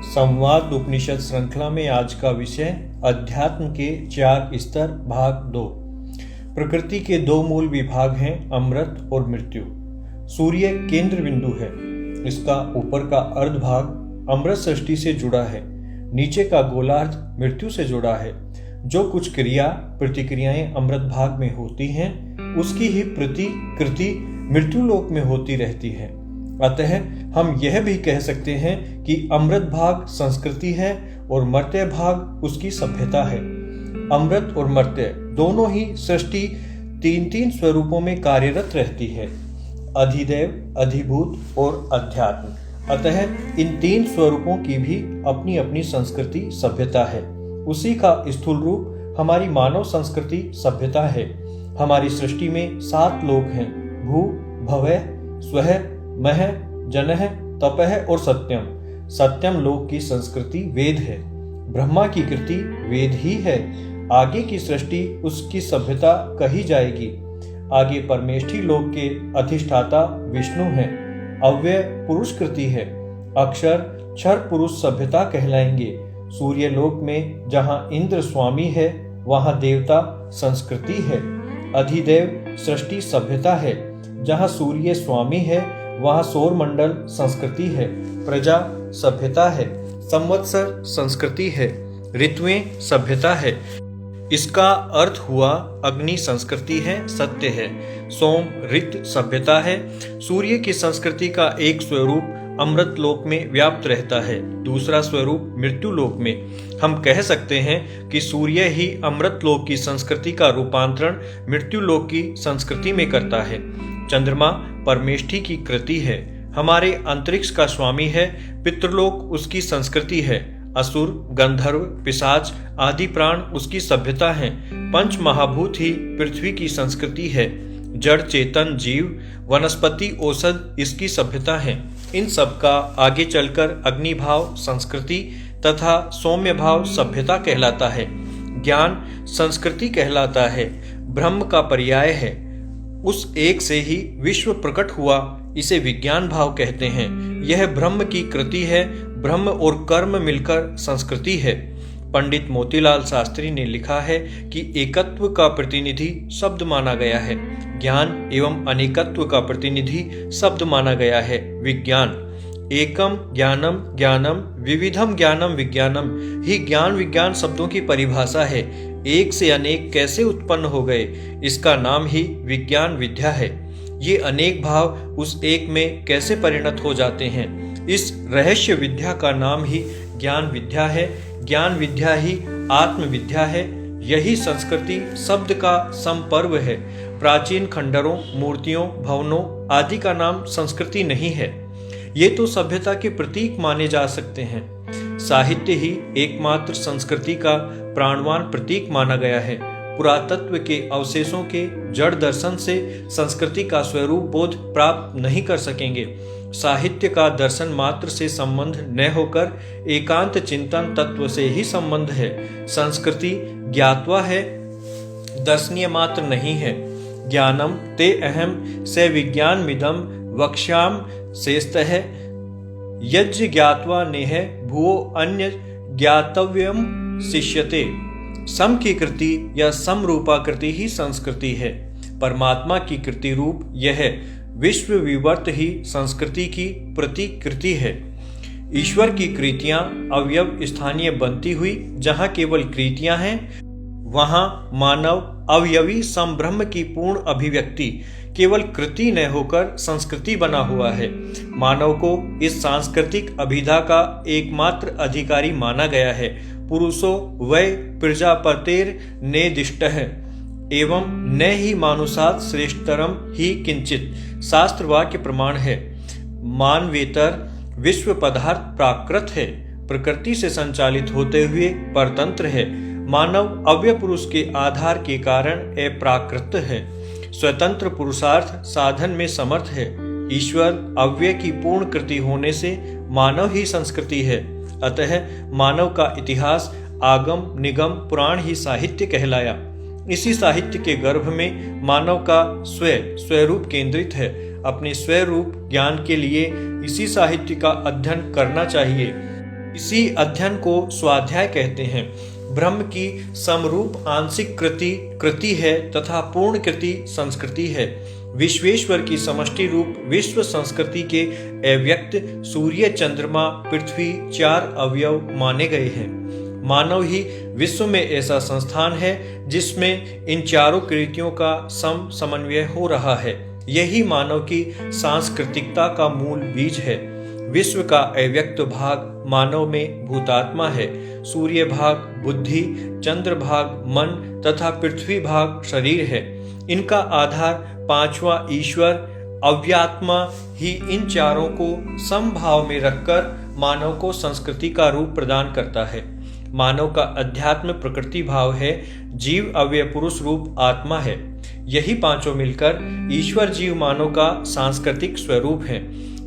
संवाद उपनिषद श्रृंखला में आज का विषय अध्यात्म के 4 स्तर भाग 2। प्रकृति के 2 मूल विभाग हैं, अमृत और मृत्यु। सूर्य केंद्र बिंदु है। इसका ऊपर का अर्ध भाग अमृत सृष्टि से जुड़ा है, नीचे का गोलार्ध मृत्यु से जुड़ा है। जो कुछ क्रिया प्रतिक्रियाएं अमृत भाग में होती हैं, उसकी ही प्रतिकृति मृत्यु लोक में होती रहती है। अतः हम यह भी कह सकते हैं कि अमृत भाग संस्कृति है और मर्त्य भाग उसकी सभ्यता है। अमृत और मर्त्य दोनों ही सृष्टि 3 स्वरूपों में कार्यरत रहती है, अधिदैव, अधिभूत और अध्यात्म। अतः इन 3 स्वरूपों की भी अपनी अपनी संस्कृति सभ्यता है। उसी का स्थूल रूप हमारी मानव संस्कृति सभ्यता है। हमारी सृष्टि में 7 लोक हैं, भू, भवः, स्वः, मह, जनः, तपः और सत्यम। सत्यम लोक की संस्कृति वेद है। ब्रह्मा की कृति वेद ही है। आगे की सृष्टि उसकी सभ्यता कही जाएगी। आगे परमेष्ठी लोक के अधिष्ठाता विष्णु हैं। अव्यय पुरुष कृति है। अक्षर क्षर पुरुष सभ्यता कहलाएंगे। सूर्य लोक में जहां इंद्र स्वामी है, वहां देवता संस्कृति है। अधिदेव सृष्टि सभ्यता है। जहां सूर्य स्वामी है, वहां सौर मंडल संस्कृति है। प्रजा सभ्यता है। संवत्सर संस्कृति है। ऋतुएं सभ्यता है। इसका अर्थ हुआ अग्नि संस्कृति है, सत्य है। सोम ऋत सभ्यता है। सूर्य की संस्कृति का एक स्वरूप अमृत लोक में व्याप्त रहता है, दूसरा स्वरूप मृत्यु लोक में। हम कह सकते हैं कि सूर्य ही अमृत लोक की संस्कृति का रूपांतरण मृत्यु लोक की संस्कृति में करता है। चंद्रमा परमेष्ठी की कृति है, हमारे अंतरिक्ष का स्वामी है। पितृलोक उसकी संस्कृति है। असुर, गंधर्व, पिशाच आदि प्राण उसकी सभ्यता है। 5 महाभूत ही पृथ्वी की संस्कृति है। जड़ चेतन जीव, वनस्पति औषध इसकी सभ्यता है। इन सब का आगे चलकर अग्नि भाव संस्कृति तथा सौम्य भाव सभ्यता कहलाता है। ज्ञान संस्कृति कहलाता है, ब्रह्म का पर्याय है। उस एक से ही विश्व प्रकट हुआ, इसे विज्ञान भाव कहते हैं। यह ब्रह्म की कृति है। ब्रह्म और कर्म मिलकर संस्कृति है। पंडित मोतीलाल शास्त्री ने लिखा है कि एकत्व का प्रतिनिधि शब्द माना गया है, ज्ञान एवं अनेकत्व का प्रतिनिधि शब्द माना गया है, विज्ञान। एकम ज्ञानम ज्ञानम विविधम ज्ञानम विज्ञानम ही ज्ञान विज्ञान शब्दों की परिभाषा है। एक से अनेक कैसे उत्पन्न हो गए, इसका नाम ही विज्ञान विद्या है। ये अनेक भाव उस एक में कैसे परिणत हो जाते हैं, इस रहस्य विद्या का नाम ही ज्ञान विद्या है। ज्ञान विद्या ही आत्म विद्या है। यही संस्कृति शब्द का संपर्व है। प्राचीन खंडरों, मूर्तियों, भवनों आदि का नाम संस्कृति नहीं है। ये तो सभ्यता के प्रतीक माने जा सकते हैं। साहित्य ही एकमात्र संस्कृति का प्राणवान प्रतीक माना गया है। पुरातत्व के अवशेषों के जड़ दर्शन से संस्कृति का स्वरूप बोध प्राप्त नहीं कर सकेंगे। साहित्य का दर्शन मात्र से संबंध न होकर एकांत चिंतन तत्व से ही संबंध है। संस्कृति ज्ञात्वा है, दर्शनीय मात्र नहीं है। ज्ञानम ते अहम से विज्ञान मिदम वक्ष्याम शेषतः यज्ञ ज्ञात्वा नेह भुवो अन्य ज्ञातव्यम शिष्यते। सम की कृति या समरूपाकृति ही संस्कृति है। परमात्मा की कृति रूप यह विश्व विवर्त ही संस्कृति की प्रतिकृति है। ईश्वर की कृतियां अवयव स्थानीय बनती हुई जहां केवल कृतियां हैं, वहां मानव अवयवी संब्रह्म की पूर्ण अभिव्यक्ति केवल कृति न होकर संस्कृति बना हुआ है। मानव को इस सांस्कृतिक अभिधा का एकमात्र अधिकारी माना गया है। पुरुषो वै प्रजापतेर नेदिष्टः एवं न ही मानुषात् श्रेष्ठतरम ही किंचित। शास्त्र वाक्य प्रमाण है। मानवेतर विश्व पदार्थ प्राकृत है, प्रकृति से संचालित होते हुए परतंत्र है। मानव अव्यय पुरुष के आधार के कारण अप्राकृत है। स्वतंत्र पुरुषार्थ साधन में समर्थ है। ईश्वर अव्यय की पूर्ण कृति होने से मानव ही संस्कृति है। अतः मानव का इतिहास आगम निगम पुराण ही साहित्य कहलाया। इसी साहित्य के गर्भ में मानव का स्वरूप केंद्रित है। अपने स्वरूप ज्ञान के लिए इसी साहित्य का अध्ययन करना चाहिए। इसी अध्ययन को स्वाध्याय कहते हैं। ब्रह्म की समरूप आंशिक कृति है तथा पूर्ण कृति संस्कृति है। विश्वेश्वर की समष्टि रूप विश्व संस्कृति के अव्यक्त सूर्य, चंद्रमा, पृथ्वी 4 अवयव माने गए हैं। मानव ही विश्व में ऐसा संस्थान है जिसमें इन चारों कृतियों का समन्वय हो रहा है। यही मानव की सांस्कृतिकता का मूल बीज है। विश्व का अव्यक्त भाग मानव में भूतात्मा है, सूर्य भाग बुद्धि, चंद्र भाग मन तथा पृथ्वी भाग शरीर है। इनका आधार पांचवा ईश्वर अव्यात्मा ही इन चारों को समभाव में रखकर मानव को संस्कृति का रूप प्रदान करता है। मानव का अध्यात्म प्रकृति भाव है, जीव अव्यय पुरुष रूप आत्मा है। यही पांचों मिलकर ईश्वर जीव मानव का सांस्कृतिक स्वरूप है।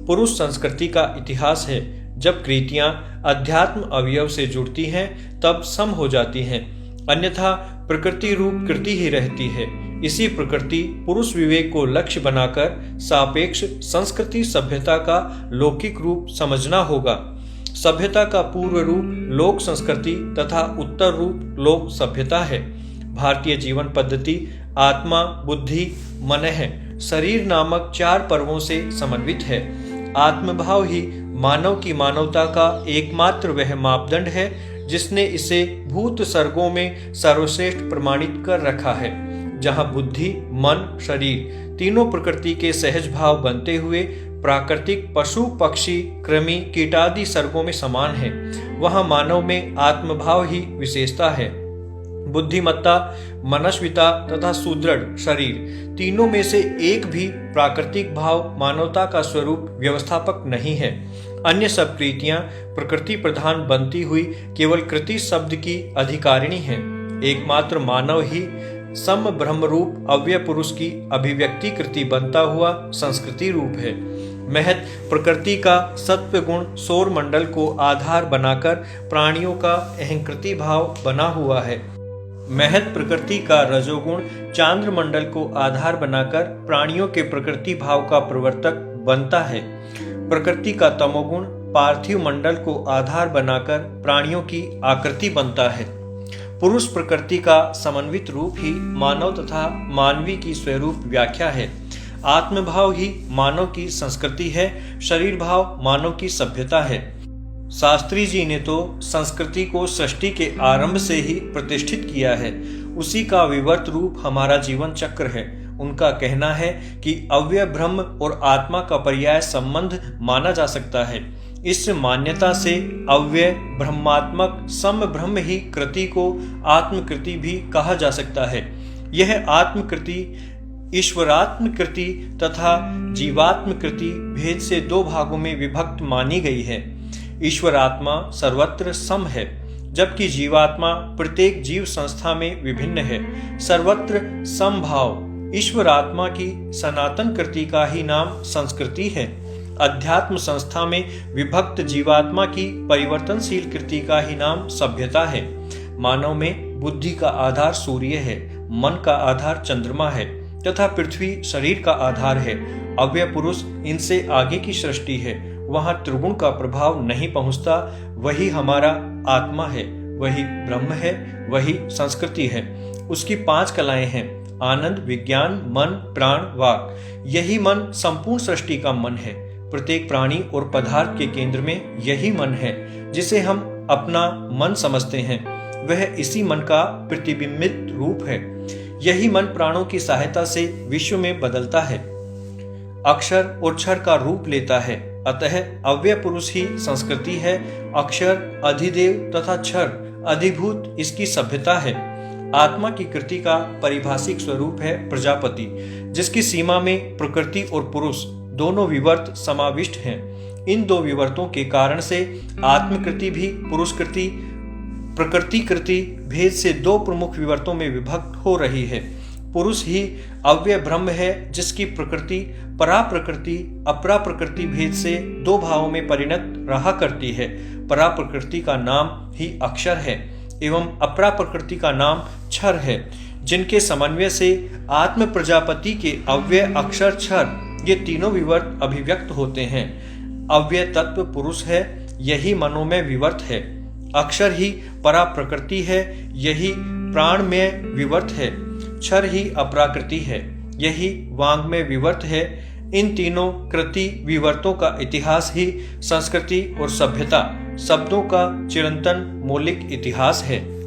पुरुष संस्कृति का इतिहास है। जब कृतियां अध्यात्म अवयव से जुड़ती हैं तब सम हो जाती हैं, अन्यथा प्रकृति रूप कृति ही रहती है। इसी प्रकृति पुरुष विवेक को लक्ष्य बनाकर सापेक्ष संस्कृति सभ्यता का लौकिक रूप समझना होगा। सभ्यता का पूर्व रूप लोक संस्कृति तथा उत्तर रूप लोक सभ्यता है। भारतीय जीवन पद्धति आत्मा, बुद्धि, मन है। शरीर नामक 4 पर्वों से समन्वित है। आत्मभाव ही मानव की मानवता का एकमात्र वह मापदंड है जिसने इसे भूत सर्गों में सर्वश्रेष्ठ प्रमाणित कर रखा है। जहाँ बुद्धि, मन, शरीर तीनों प्रकृति के सहज भाव बनते हुए प्राकृतिक पशु, पक्षी, कृमि, कीटादि सर्गों में समान है, वहाँ मानव में आत्मभाव ही विशेषता है। बुद्धिमत्ता, मनस्विता तथा सुदृढ़ शरीर तीनों में से एक भी प्राकृतिक भाव मानवता का स्वरूप व्यवस्थापक नहीं है। अन्य सब कृतियां प्रकृति प्रधान बनती हुई केवल कृति शब्द की अधिकारिणी हैं। एकमात्र मानव ही सम ब्रह्म रूप अव्यय पुरुष की अभिव्यक्ति कृति बनता हुआ संस्कृति रूप है। महत प्रकृति का सत्व गुण सौर मंडल को आधार बनाकर प्राणियों का अहंकृति भाव बना हुआ है। महत प्रकृति का रजोगुण चांद्र मंडल को आधार बनाकर प्राणियों के प्रकृति भाव का प्रवर्तक बनता है। प्रकृति का तमोगुण पार्थिव मंडल को आधार बनाकर प्राणियों की आकृति बनता है। पुरुष प्रकृति का समन्वित रूप ही मानव तथा मानवी की स्वरूप व्याख्या है। आत्मभाव ही मानव की संस्कृति है, शरीर भाव मानव की सभ्यता है। शास्त्री जी ने तो संस्कृति को सृष्टि के आरंभ से ही प्रतिष्ठित किया है। उसी का विवर्त रूप हमारा जीवन चक्र है। उनका कहना है कि अव्यय ब्रह्म और आत्मा का पर्याय संबंध माना जा सकता है। इस मान्यता से अव्यय ब्रह्मात्मक सम ब्रह्म ही कृति को आत्मकृति भी कहा जा सकता है। यह आत्मकृति ईश्वरात्म कृति तथा जीवात्म कृति भेद से 2 भागों में विभक्त मानी गई है। ईश्वरात्मा सर्वत्र सम है, जबकि जीवात्मा प्रत्येक जीव संस्था में विभिन्न है। सर्वत्र समभाव ईश्वरात्मा की सनातन कृति का ही नाम संस्कृति है। अध्यात्म संस्था में विभक्त जीवात्मा की परिवर्तनशील कृति का ही नाम सभ्यता है। मानव में बुद्धि का आधार सूर्य है, मन का आधार चंद्रमा है तथा पृथ्वी शरीर का आधार है। अव्यय पुरुष इनसे आगे की सृष्टि है। वहां त्रिगुण का प्रभाव नहीं पहुंचता। वही हमारा आत्मा है, वही ब्रह्म है, वही संस्कृति है। उसकी 5 कलाएं हैं, आनंद, विज्ञान, मन, प्राण, वाक। यही मन संपूर्ण सृष्टि का मन है। प्रत्येक प्राणी और पदार्थ के केंद्र में यही मन है, जिसे हम अपना मन समझते हैं। वह इसी मन का प्रतिबिंबित रूप है। यही मन प्राणों की सहायता से विश्व में बदलता है, अक्षर और क्षर का रूप लेता है। अतः अव्यय पुरुष ही संस्कृति है। अक्षर अधिदेव तथा क्षर अधिभूत इसकी सभ्यता है। आत्मा की कृति का परिभाषिक स्वरूप है प्रजापति, जिसकी सीमा में प्रकृति और पुरुष दोनों विवर्त समाविष्ट हैं। इन 2 विवर्तों के कारण से आत्मकृति भी पुरुषकृति प्रकृति कृति भेद से 2 प्रमुख विवर्तों में विभक्त हो रही है। पुरुष ही अव्यय ब्रह्म है, जिसकी प्रकृति परा प्रकृति अपरा प्रकृति भेद से 2 भावों में परिणत रहा करती है। परा प्रकृति का नाम ही अक्षर है एवं अपरा प्रकृति का नाम क्षर है, जिनके समन्वय से आत्म प्रजापति के अव्यय अक्षर क्षर ये तीनों विवर्त अभिव्यक्त होते हैं। अव्यय तत्व पुरुष है। यही मनों में विवर्त है। अक्षर ही परा प्रकृति है, यही प्राण में विवर्त है। क्षर ही अपराकृति है, यही वांग में विवर्त है। इन तीनों कृति विवर्तों का इतिहास ही संस्कृति और सभ्यता शब्दों का चिरंतन मौलिक इतिहास है।